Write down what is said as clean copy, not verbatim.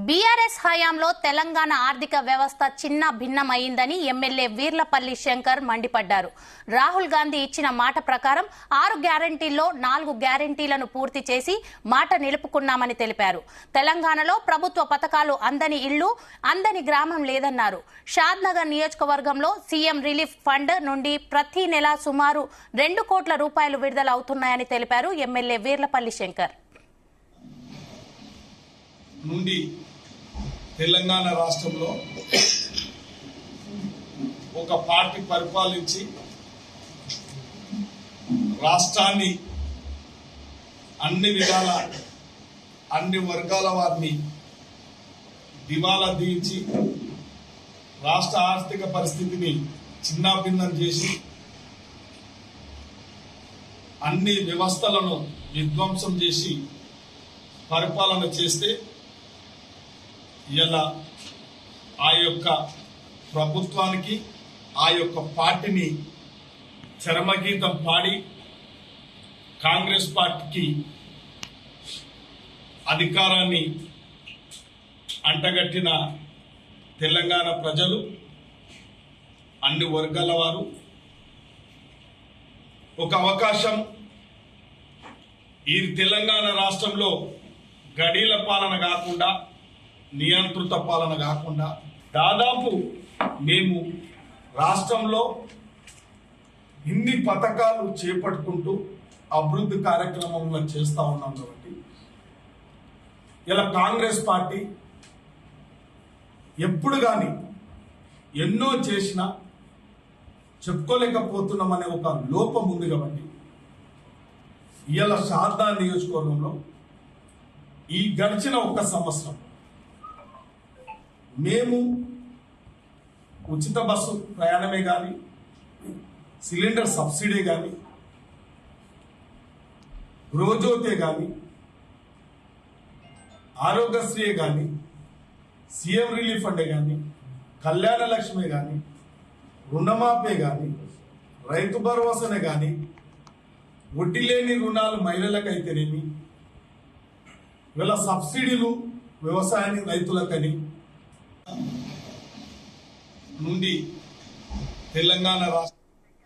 BRS హయాంలో తెలంగాణ ఆర్థిక వ్యవస్థ చిన్న భిన్నమైందని ఎమ్మెల్యే వీర్లపల్లి శంకర్ మండిపడ్డారు. రాహుల్ గాంధీ ఇచ్చిన మాట ప్రకారం 6 గ్యారంటీల్లో 4 గ్యారంటీలను పూర్తి చేసి మాట నిలుపుకున్నామని తెలిపారు. తెలంగాణలో ప్రభుత్వ పథకాలు అందని ఇళ్లు, అందని గ్రామం లేదన్నారు. షాద్నగర్ నియోజకవర్గంలో సీఎం రిలీఫ్ ఫండ్ నుండి ప్రతి నెల సుమారు 2 కోట్ల రూపాయలు విడుదల అవుతున్నాయని తెలిపారు ఎమ్మెల్యే వీర్లపల్లి శంకర్. నుండి తెలంగాణ రాష్ట్రంలో ఒక పార్టీ పరిపాలించి రాష్ట్రాన్ని అన్ని విధాల అన్ని వర్గాల వారిని దివాలా తీయించి రాష్ట్ర ఆర్థిక పరిస్థితిని చిన్నాభిన్నం చేసి అన్ని వ్యవస్థలను విధ్వంసం చేసి పరిపాలన చేస్తే ఇలా ఆ యొక్క ప్రభుత్వానికి ఆ యొక్క పార్టీని చరమగీతం పాడి కాంగ్రెస్ పార్టీకి అధికారాన్ని అంటగట్టిన తెలంగాణ ప్రజలు అన్ని వర్గాల వారు ఒక అవకాశం ఈ తెలంగాణ రాష్ట్రంలో గడీల పాలన కాకుండా నియంత్రిత పాలన కాకుండా దాదాపు మేము రాష్ట్రంలో ఇన్ని పథకాలు చేపట్టుకుంటూ అభివృద్ధి కార్యక్రమంలో చేస్తా ఉన్నాం కాబట్టి ఇలా కాంగ్రెస్ పార్టీ ఎప్పుడు కానీ ఎన్నో చేసినా చెప్పుకోలేకపోతున్నామనే ఒక లోపం ఉంది కాబట్టి ఇలా షాద్నగర్ నియోజకవర్గంలో ఈ గడిచిన 1 సంవత్సరం మేము ఉచిత బస్సు ప్రయాణమే కానీ, సిలిండర్ సబ్సిడీ కానీ, గృహజ్యోతే కానీ, ఆరోగ్యశ్రీ కానీ, సీఎం రిలీఫ్ ఫండే కానీ, కళ్యాణ లక్ష్మి కానీ, రుణమాఫీ కానీ, రైతు భరోసానే కానీ, వడ్డీ లేని రుణాలు మహిళలకైతేనేమి, వీళ్ళ సబ్సిడీలు వ్యవసాయానికి రైతులకని నుండి తెలంగాణ రాష్ట్ర